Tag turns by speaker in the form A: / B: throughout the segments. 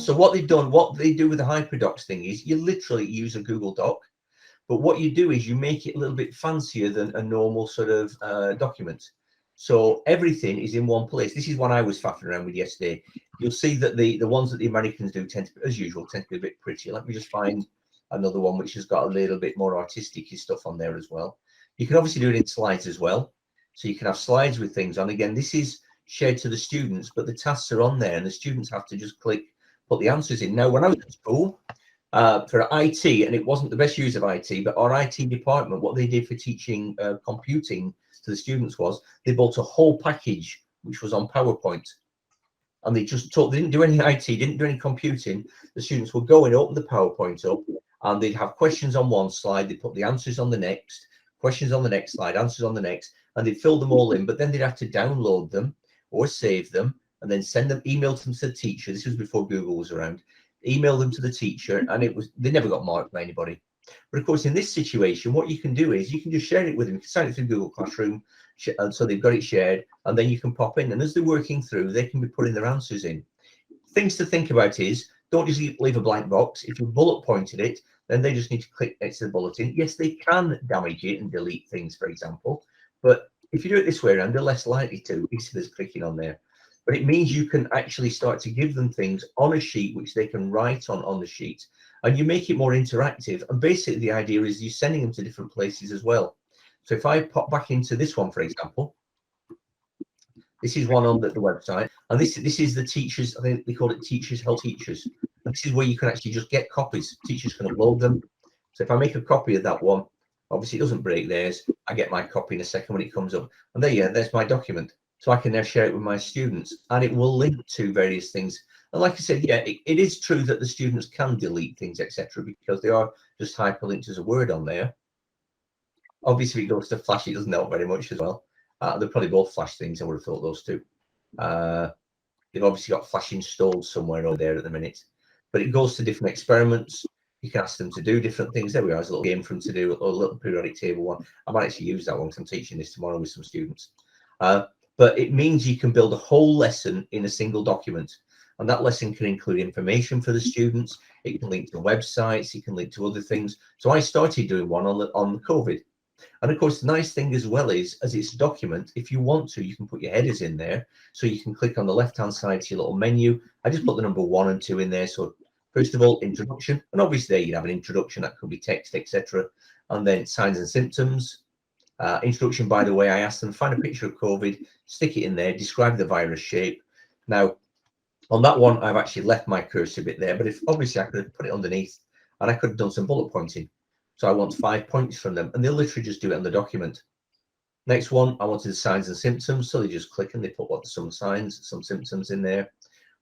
A: So what they've done, what they do with the HyperDocs thing is you literally use a Google Doc, but what you do is you make it a little bit fancier than a normal sort of document. So everything is in one place. This is what I was faffing around with yesterday. You'll see that the ones that the Americans do tend to, as usual, tend to be a bit prettier. Let me just find another one which has got a little bit more artistic stuff on there as well. You can obviously do it in slides as well. So you can have slides with things on. Again, this is shared to the students, but the tasks are on there and the students have to just click, put the answers in. Now, when I was at school, for IT, and it wasn't the best use of IT, but our IT department, what they did for teaching computing to the students was they built a whole package which was on PowerPoint, and they just taught. They didn't do any IT, didn't do any computing. The students would go and open the PowerPoint up, and they'd have questions on one slide. They put the answers on the next, questions on the next slide, answers on the next, and they'd fill them all in. But then they'd have to download them or save them, and then send them, email them to the teacher. This was before Google was around. Email them to the teacher, and it was, they never got marked by anybody. But of course, in this situation, what you can do is you can just share it with them. You can sign it through Google Classroom, and so they've got it shared, and then you can pop in, and as they're working through, they can be putting their answers in. Things to think about is, don't just leave a blank box. If you bullet pointed it, then they just need to click next to the bulletin. Yes, they can damage it and delete things, for example, but if you do it this way around, they're less likely to, if there's clicking on there. But it means you can actually start to give them things on a sheet which they can write on the sheet, and you make it more interactive. And basically the idea is you're sending them to different places as well. So if I pop back into this one, for example, this is one on the website, and this is the teachers, I think they call it Teachers Help Teachers. And this is where you can actually just get copies. Teachers can upload them. So if I make a copy of that one, obviously it doesn't break theirs. I get my copy in a second when it comes up, and there's my document. So I can now share it with my students, and it will link to various things. And like I said, yeah, it is true that the students can delete things, etc., because they are just hyperlinked as a word on there. Obviously, if it goes to Flash, it doesn't help very much as well. They're probably both Flash things. I would have thought those two. They've obviously got Flash installed somewhere over there at the minute, but it goes to different experiments. You can ask them to do different things. There we are, there's a little game for them to do, a little periodic table one. I might actually use that one because I'm teaching this tomorrow with some students. But it means you can build a whole lesson in a single document, and that lesson can include information for the students. It can link to websites, it can link to other things. So I started doing one on COVID, and of course the nice thing as well is, as it's a document, if you want to, you can put your headers in there, so you can click on the left hand side to your little menu. I just put the number 1 and 2 in there. So first of all, introduction, and obviously there you have an introduction that could be text, etc., and then signs and symptoms. Introduction, by the way, I asked them, find a picture of COVID, stick it in there, describe the virus shape. Now, on that one, I've actually left my cursor a bit there, but if obviously I could have put it underneath, and I could have done some bullet pointing. So I want 5 points from them, and they'll literally just do it on the document. Next one, I wanted the signs and symptoms, so they just click and they put some signs, some symptoms in there.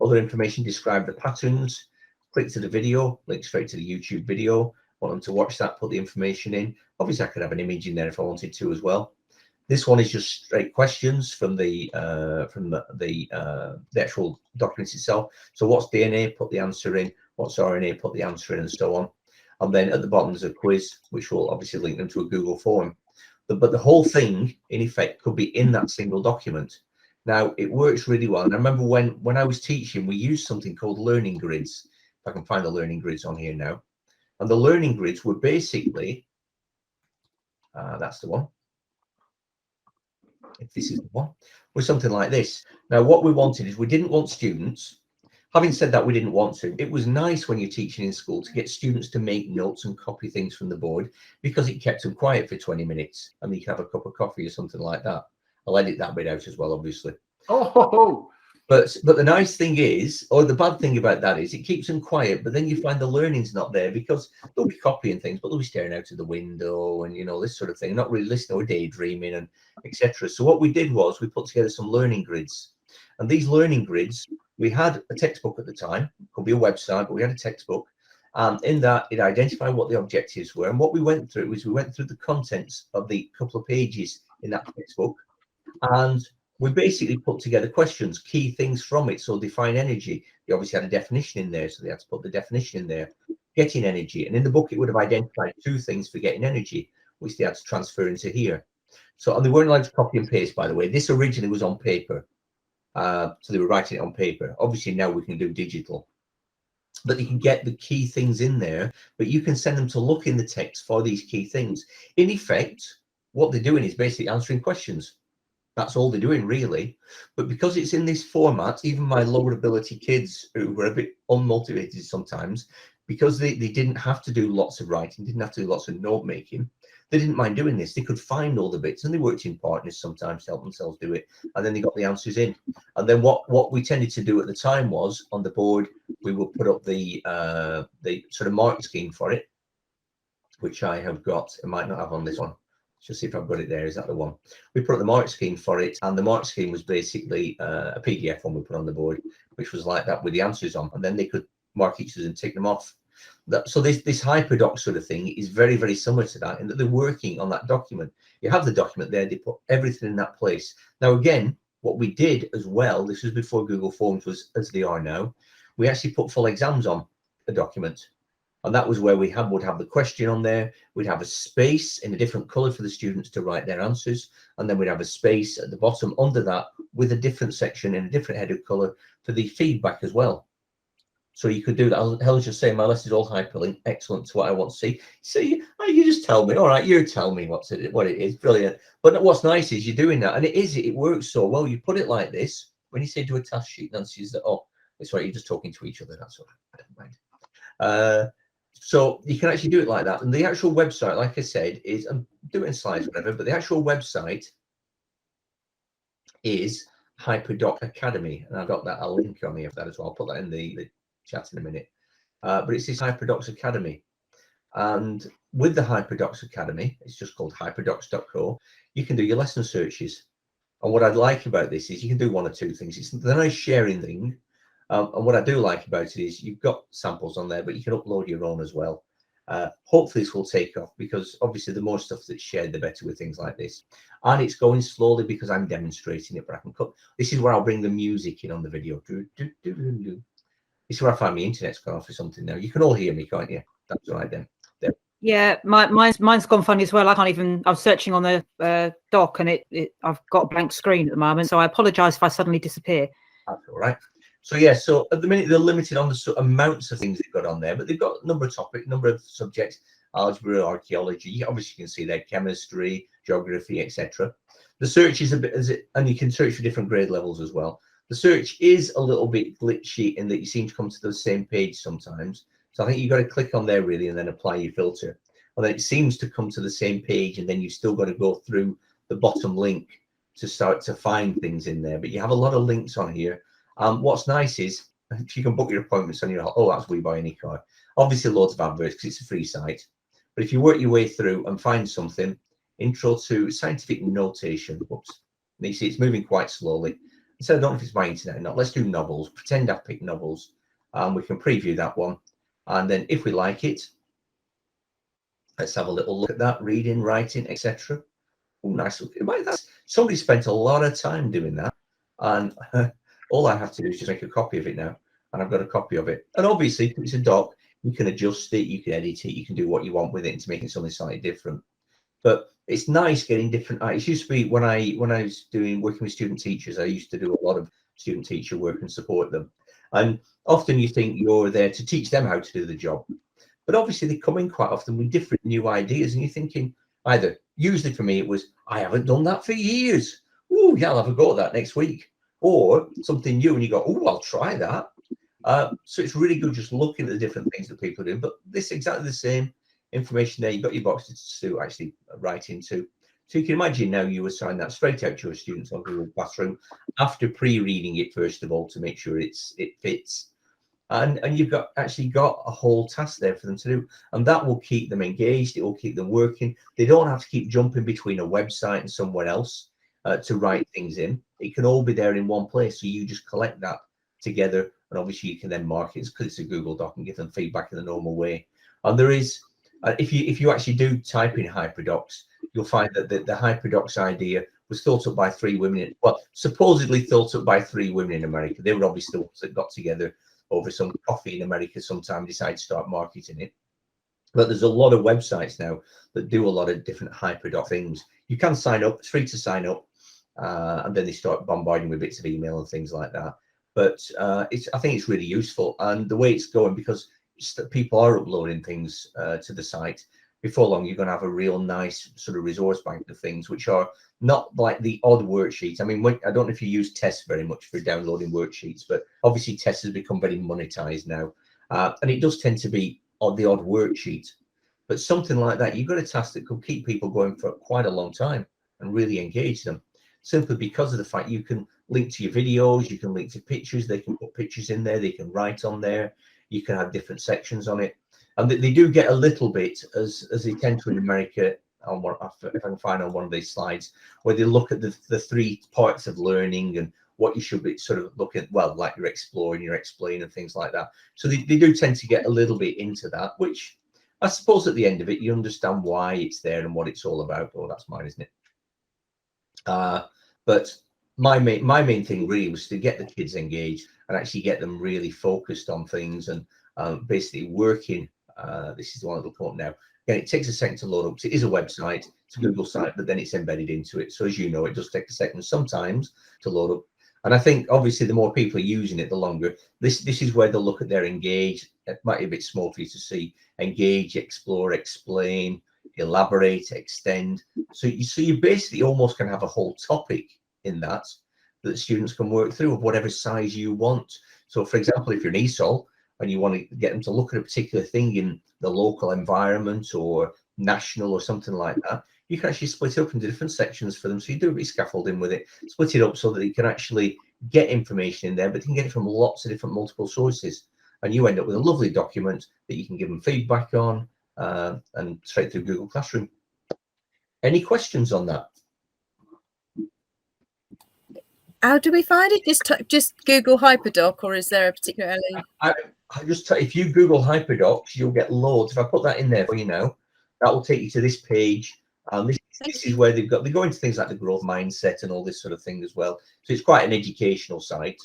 A: Other information, describe the patterns, click to the video, link straight to the YouTube video. Want them to watch that, put the information in. Obviously, I could have an image in there if I wanted to as well. This one is just straight questions from the actual document itself. So what's DNA? Put the answer in. What's RNA? Put the answer in, and so on. And then at the bottom there's a quiz, which will obviously link them to a Google form. But the whole thing, in effect, could be in that single document. Now, it works really well. And I remember when I was teaching, we used something called learning grids. If I can find the learning grids on here now. And the learning grids were basically, that's the one. If this is the one, was something like this. Now, what we wanted is we didn't want students. Having said that, we didn't want to. It was nice when you're teaching in school to get students to make notes and copy things from the board, because it kept them quiet for 20 minutes and you can have a cup of coffee or something like that. I'll edit that bit out as well, obviously.
B: Oh.
A: But the nice thing is, or the bad thing about that is, it keeps them quiet, but then you find the learning's not there, because they'll be copying things, but they'll be staring out of the window and, you know, this sort of thing, not really listening or daydreaming and etc. So what we did was we put together some learning grids. And these learning grids, we had a textbook at the time, could be a website, but we had a textbook. And in that, it identified what the objectives were. And what we went through was we went through the contents of the couple of pages in that textbook. And we basically put together questions, key things from it. So define energy. They obviously had a definition in there, so they had to put the definition in there. Getting energy. And in the book, it would have identified 2 things for getting energy, which they had to transfer into here. So, and they weren't allowed to copy and paste, by the way. This originally was on paper. So they were writing it on paper. Obviously, now we can do digital. but you can get the key things in there, but you can send them to look in the text for these key things. In effect, what they're doing is basically answering questions. That's all they're doing, really. But because it's in this format, even my lower ability kids who were a bit unmotivated sometimes, because they didn't have to do lots of writing, didn't have to do lots of note making, they didn't mind doing this. They could find all the bits, and they worked in partners sometimes to help themselves do it. And then they got the answers in. And then what we tended to do at the time was, on the board, we would put up the sort of mark scheme for it, which I have got. I might not have on this one. Just see if I've got it there. Is that the one? We put up the mark scheme for it, and the mark scheme was basically a PDF one we put on the board, which was like that with the answers on, and then they could mark each of them and tick them off. So this HyperDoc sort of thing is very, very similar to that, in that they're working on that document. You have the document there, they put everything in that place. Now, again, what we did as well, this was before Google Forms was as they are now, we actually put full exams on the document. And that was where we would have the question on there. We'd have a space in a different color for the students to write their answers. And then we'd have a space at the bottom under that with a different section in a different headed color for the feedback as well. So you could do that. Helen's just saying my lesson is all hyperlinked. Excellent to what I want to see. So you just tell me. All right, you tell me what it is. Brilliant. But what's nice is you're doing that. And it works so well. You put it like this. When you say do a task sheet, Nancy says that, oh, that's right, you're just talking to each other. That's all right. I don't mind. So you can actually do it like that. And the actual website, like I said, is, I'm doing slides, whatever, but the actual website is Hyperdoc Academy. And I've got that, I'll link on here for that as well. I'll put that in the chat in a minute. But it's this Hyperdocs Academy. And with the Hyperdocs Academy, it's just called hyperdocs.co, you can do your lesson searches. And what I'd like about this is you can do one or two things. It's the nice sharing thing. And what I do like about it is you've got samples on there, but you can upload your own as well. Hopefully this will take off, because obviously the more stuff that's shared, the better with things like this. And it's going slowly because I'm demonstrating it, but I can cut. This is where I'll bring the music in on the video. This is where I find my internet's gone off or something now. You can all hear me, can't you? That's all right then. There.
B: Yeah, mine's gone funny as well. I can't even. I was searching on the doc, and I've got a blank screen at the moment. So I apologise if I suddenly disappear.
A: That's all right. So yeah, so at the minute they're limited on the sort of amounts of things they've got on there, but they've got a number of topics, number of subjects: algebra, archaeology. Obviously, you can see there chemistry, geography, etc. The search is a bit, and you can search for different grade levels as well. The search is a little bit glitchy in that you seem to come to the same page sometimes. So I think you've got to click on there really and then apply your filter. And then it seems to come to the same page, and then you've still got to go through the bottom link to start to find things in there. But you have a lot of links on here. What's nice is if you can book your appointments on your, oh, that's We Buy Any Car. Obviously loads of adverts because it's a free site. But if you work your way through and find something, intro to scientific notation. Whoops. And you see it's moving quite slowly. So I don't know if it's my internet or not. Let's do novels. Pretend I've picked novels. We can preview that one. And then if we like it, let's have a little look at that. Reading, writing, etc. Oh, nice. That's, somebody spent a lot of time doing that. And all I have to do is just make a copy of it now. And I've got a copy of it. And obviously, if it's a doc, you can adjust it, you can edit it, you can do what you want with it to make it something slightly different. But it's nice getting different. It used to be when I was working with student teachers, I used to do a lot of student teacher work and support them. And often you think you're there to teach them how to do the job. But obviously they come in quite often with different new ideas, and you're thinking usually for me, it was, I haven't done that for years. Oh, yeah, I'll have a go at that next week. Or something new and you go, oh, I'll try that. So it's really good just looking at the different things that people are doing. But this is exactly the same information there. You've got your boxes to actually write into. So you can imagine now you assign that straight out to your students on Google Classroom after pre-reading it, first of all, to make sure it fits. And you've actually got a whole task there for them to do. And that will keep them engaged. It will keep them working. They don't have to keep jumping between a website and somewhere else to write things in. It can all be there in one place. So you just collect that together. And obviously you can then mark it because it's a Google Doc and give them feedback in the normal way. And there is, if you actually do type in HyperDocs, you'll find that the HyperDocs idea was thought up by 3 women, supposedly thought up by 3 women in America. They were obviously the ones that got together over some coffee in America sometime, decided to start marketing it. But there's a lot of websites now that do a lot of different HyperDoc things. You can sign up, it's free to sign up, and then they start bombarding with bits of email and things like that. but I think it's really useful, and the way it's going, because people are uploading things to the site. Before long, you're going to have a real nice sort of resource bank of things, which are not like the odd worksheet. I mean, I don't know if you use Test very much for downloading worksheets, but obviously Test has become very monetized now, and it does tend to be the odd worksheet. But something like that, you've got a task that could keep people going for quite a long time and really engage them, simply because of the fact you can link to your videos, you can link to pictures, they can put pictures in there, they can write on there, you can have different sections on it. And they do get a little bit, as they tend to in America, if I can find on one of these slides, where they look at the 3 parts of learning and what you should be sort of looking at, well, like you're exploring, you're explaining, and things like that. So they do tend to get a little bit into that, which I suppose at the end of it, you understand why it's there and what it's all about. Oh, that's mine, isn't it? But my main thing really was to get the kids engaged and actually get them really focused on things and basically working. This is the one that'll come up now. Again, it takes a second to load up. It is a website, it's a Google site, but then it's embedded into it. So as you know, it does take a second sometimes to load up. And I think obviously the more people are using it, the longer. This is where they'll look at their engage. It might be a bit small for you to see. Engage, explore, explain, elaborate, extend. So you basically almost can have a whole topic in that students can work through of whatever size you want. So for example, if you're an ESOL and you want to get them to look at a particular thing in the local environment or national or something like that, you can actually split it up into different sections for them. So you do a bit of scaffolding with it, split it up so that you can actually get information in there, but you can get it from lots of different multiple sources. And you end up with a lovely document that you can give them feedback on and straight through Google Classroom. Any questions on that?
C: How do we find it? Just Google HyperDoc, or is there a particular link?
A: I just if you Google HyperDocs, you'll get loads. If I put that in there for you now, that will take you to this page. This is where they go into things like the growth mindset and all this sort of thing as well. So it's quite an educational site,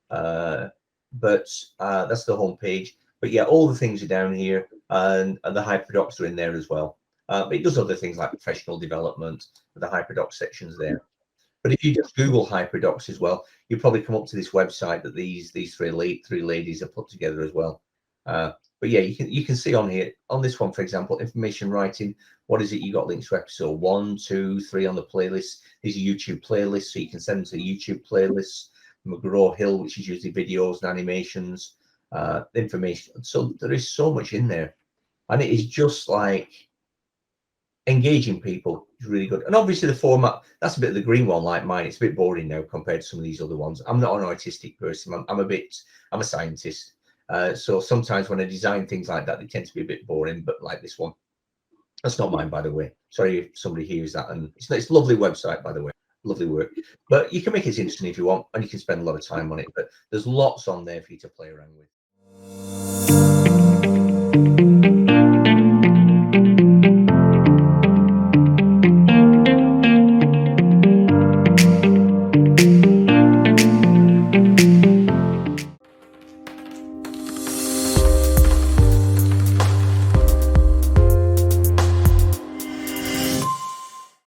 A: but that's the home page. But yeah, all the things are down here, and the HyperDocs are in there as well. But it does other things like professional development. The HyperDocs section's there. But if you just Google HyperDocs as well, you probably come up to this website that these three ladies have put together as well. But yeah, you can see on here, on this one, for example, information writing. What is it? You got links to episode 1, 2, 3 on the playlist. These are YouTube playlists, so you can send them to YouTube playlists. McGraw Hill, which is usually videos and animations, information. So there is so much in there, and it is just like engaging people is really good. And obviously the format, that's a bit of the green one like mine. It's a bit boring now compared to some of these other ones. I'm not an artistic person. I'm a scientist. So sometimes when I design things like that, they tend to be a bit boring, but like this one, that's not mine, by the way. Sorry if somebody hears that. And it's a lovely website, by the way, lovely work. But you can make it interesting if you want, and you can spend a lot of time on it. But there's lots on there for you to play around with.